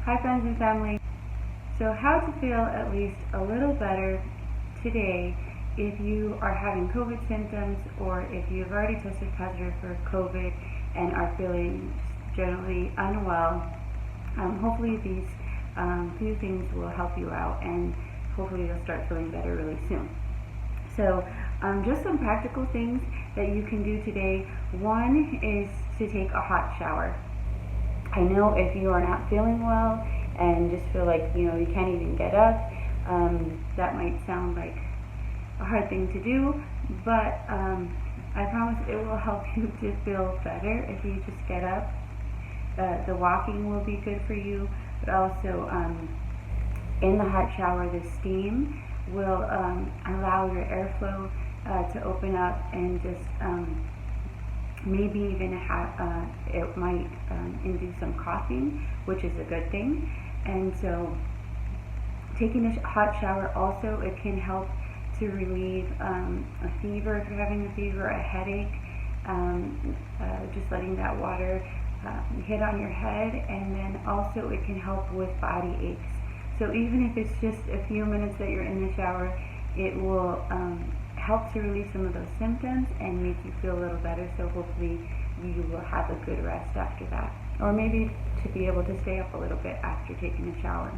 Hi friends and family. So how to feel at least a little better today if you are having COVID symptoms or if you've already tested positive for COVID and are feeling generally unwell. Hopefully these few things will help you out and hopefully you'll start feeling better really soon. So just some practical things that you can do today. One is to take a hot shower. I know if you are not feeling well and just feel like you can't even get up, that might sound like a hard thing to do, but I promise it will help you to feel better if you just get up. The walking will be good for you, but also in the hot shower, the steam will allow your airflow to open up and just maybe even it might induce some coughing, which is a good thing. And so taking a hot shower also, it can help to relieve a fever if you're having a fever, a headache, just letting that water hit on your head, and then also it can help with body aches. So even if it's just a few minutes that you're in the shower, it will help to relieve some of those symptoms and make you feel a little better, so hopefully you will have a good rest after that. Or maybe to be able to stay up a little bit after taking a shower.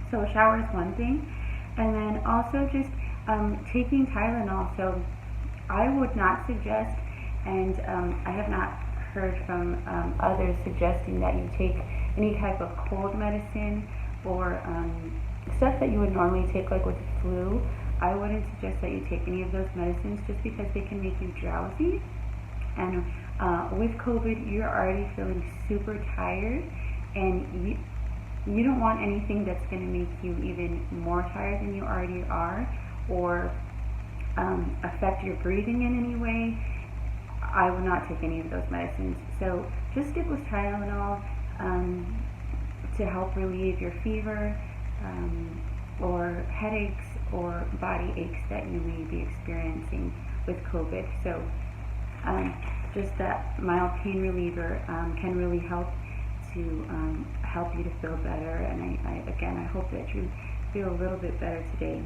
So a shower is one thing. And then also just taking Tylenol. So I would not suggest, and I have not heard from others suggesting that you take any type of cold medicine or stuff that you would normally take like with the flu. I wouldn't suggest that you take any of those medicines just because they can make you drowsy. And with COVID, you're already feeling super tired, and you don't want anything that's going to make you even more tired than you already are, or affect your breathing in any way. I would not take any of those medicines. So just stick with Tylenol to help relieve your fever or headaches or body aches that you may be experiencing with COVID. So just that mild pain reliever can really help to help you to feel better. And I hope that you feel a little bit better today.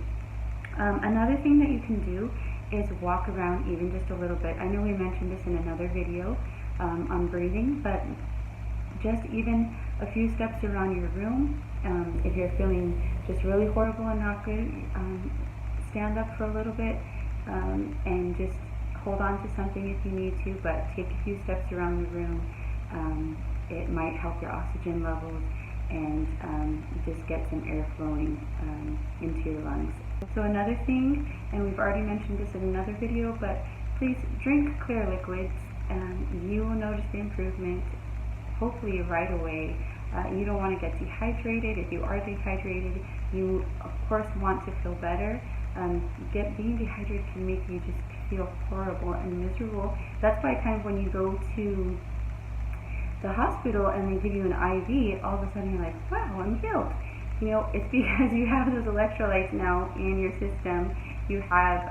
Another thing that you can do is walk around even just a little bit. I know we mentioned this in another video on breathing, but just even a few steps around your room. If you're feeling just really horrible and not good, stand up for a little bit and just hold on to something if you need to, but take a few steps around the room. It might help your oxygen levels and just get some air flowing into your lungs. So another thing, and we've already mentioned this in another video, but please drink clear liquids. You will notice the improvement hopefully right away. You don't want to get dehydrated. If you are dehydrated, you of course want to feel better. Being dehydrated can make you just feel horrible and miserable. That's why kind of when you go to the hospital and they give you an IV, all of a sudden you're like, wow, I'm healed. It's because you have those electrolytes now in your system. You have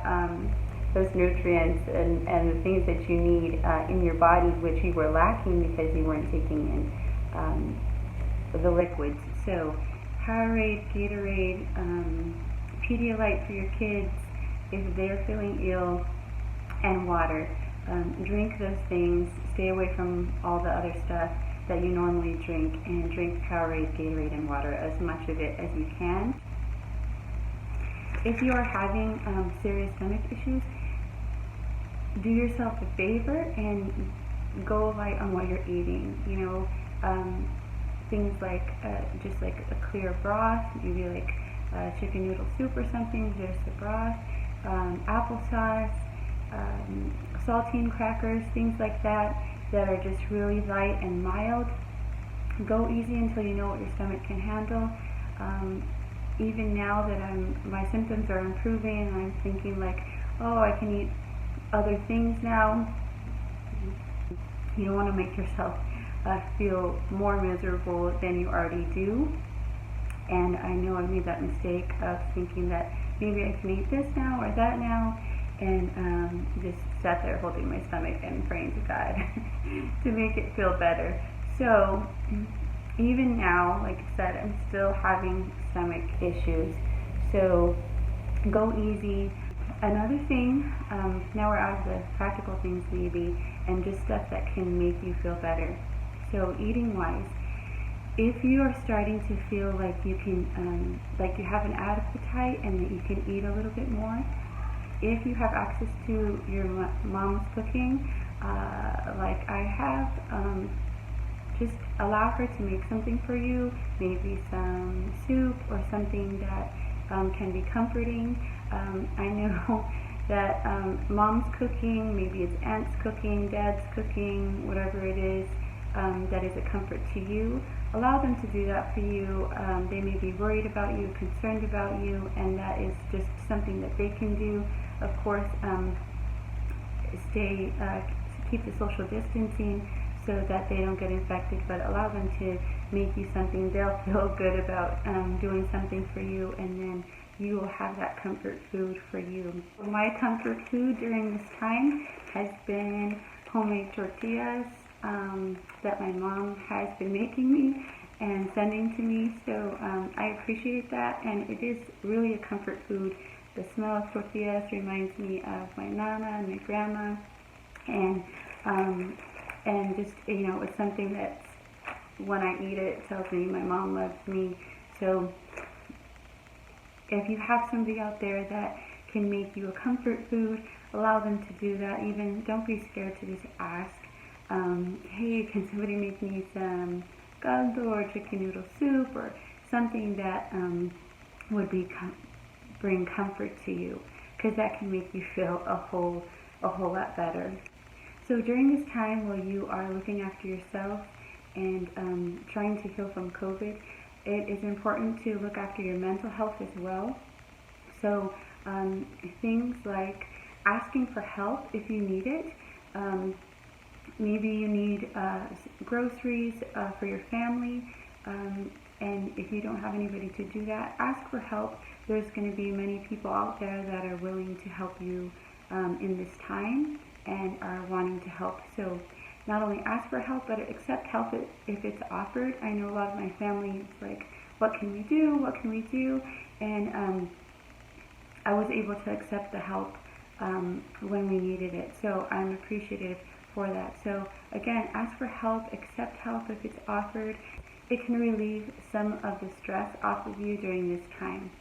those nutrients and the things that you need in your body, which you were lacking because you weren't taking in the liquids. So Powerade, Gatorade, Pedialyte for your kids if they're feeling ill, and water. Drink those things. Stay away from all the other stuff that you normally drink, and drink Powerade, Gatorade, and water, as much of it as you can. If you are having serious stomach issues, do yourself a favor and go light on what you're eating. Things like just like a clear broth, maybe like chicken noodle soup or something, just a broth, applesauce, saltine crackers, things like that are just really light and mild. Go easy until you know what your stomach can handle. Even now that my symptoms are improving and I'm thinking like, oh, I can eat other things now, you don't want to make yourself feel more miserable than you already do. And I know I made that mistake of thinking that maybe I can eat this now or that now, and just sat there holding my stomach and praying to God to make it feel better. So even now, like I said, I'm still having stomach issues. So go easy. Another thing, now we're out of the practical things maybe, and just stuff that can make you feel better. So eating wise, if you are starting to feel like you can, like you have an appetite and that you can eat a little bit more, if you have access to your mom's cooking, like I have, just allow her to make something for you, maybe some soup or something that can be comforting. I know that mom's cooking, maybe it's aunt's cooking, dad's cooking, whatever it is, that is a comfort to you. Allow them to do that for you. They may be worried about you, concerned about you, and that is just something that they can do. Of course, keep the social distancing so that they don't get infected, but allow them to make you something they'll feel good about doing something for you, and then you will have that comfort food for you. My comfort food during this time has been homemade tortillas that my mom has been making me and sending to me, so I appreciate that, and it is really a comfort food. The smell of tortillas reminds me of my nana and my grandma, and just, it's something that when I eat it, it tells me my mom loves me. So if you have somebody out there that can make you a comfort food, allow them to do that. Even don't be scared to just ask, hey, can somebody make me some caldo or chicken noodle soup or something that would bring comfort to you, because that can make you feel a whole lot better. So during this time while you are looking after yourself and trying to heal from COVID, it is important to look after your mental health as well. So things like asking for help if you need it. Maybe you need groceries for your family, and if you don't have anybody to do that, ask for help. There's going to be many people out there that are willing to help you in this time and are wanting to help. So not only ask for help, but accept help if it's offered. I know a lot of my family is like, what can we do? What can we do? And I was able to accept the help when we needed it. So I'm appreciative for that. So again, ask for help, accept help if it's offered. It can relieve some of the stress off of you during this time.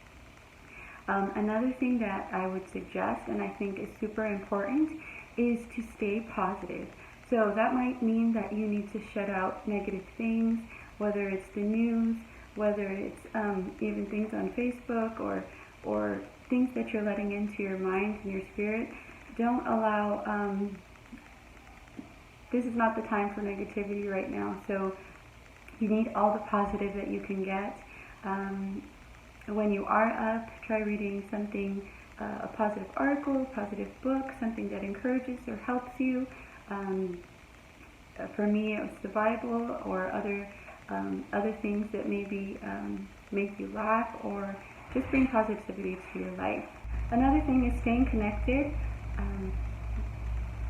Another thing that I would suggest, and I think is super important, is to stay positive. So that might mean that you need to shut out negative things, whether it's the news, whether it's even things on Facebook or things that you're letting into your mind and your spirit. Don't allow, this is not the time for negativity right now, so you need all the positive that you can get. When you are up, try reading something, a positive article, a positive book, something that encourages or helps you. For me, it was the Bible or other things that maybe make you laugh or just bring positivity to your life. Another thing is staying connected.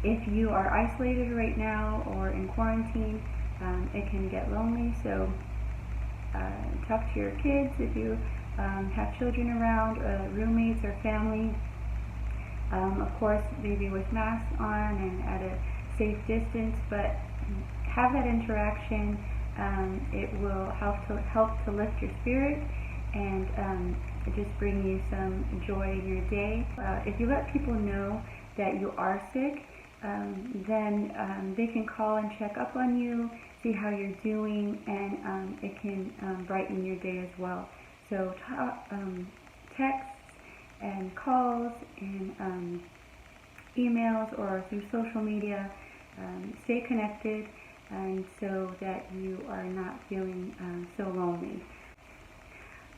If you are isolated right now or in quarantine, it can get lonely, so talk to your kids if you have children around, roommates or family. Of course, maybe with masks on and at a safe distance, but have that interaction. It will help to lift your spirit and just bring you some joy in your day. If you let people know that you are sick, then they can call and check up on you, see how you're doing, and it can brighten your day as well. So texts and calls and emails or through social media, stay connected, and so that you are not feeling so lonely.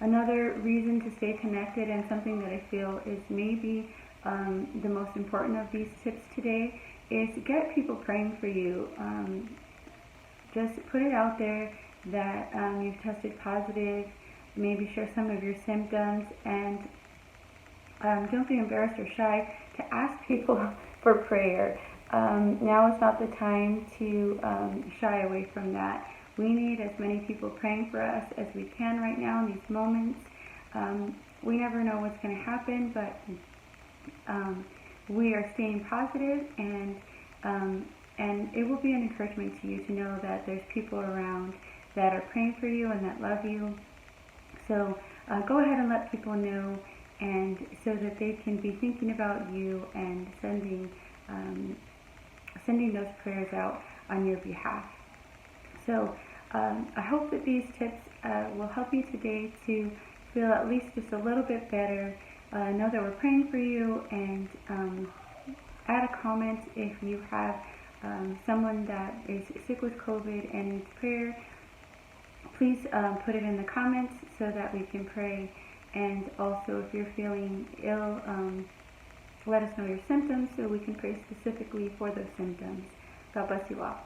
Another reason to stay connected, and something that I feel is maybe the most important of these tips today, is get people praying for you. Just put it out there that you've tested positive, maybe share some of your symptoms, and don't be embarrassed or shy to ask people for prayer. Now is not the time to shy away from that. We need as many people praying for us as we can right now in these moments. We never know what's going to happen, but we are staying positive, and it will be an encouragement to you to know that there's people around that are praying for you and that love you. So go ahead and let people know, and so that they can be thinking about you and sending those prayers out on your behalf. So I hope that these tips will help you today to feel at least just a little bit better. Know that we're praying for you, and add a comment if you have someone that is sick with COVID and needs prayer. Please put it in the comments so that we can pray. And also, if you're feeling ill, let us know your symptoms so we can pray specifically for those symptoms. God bless you all.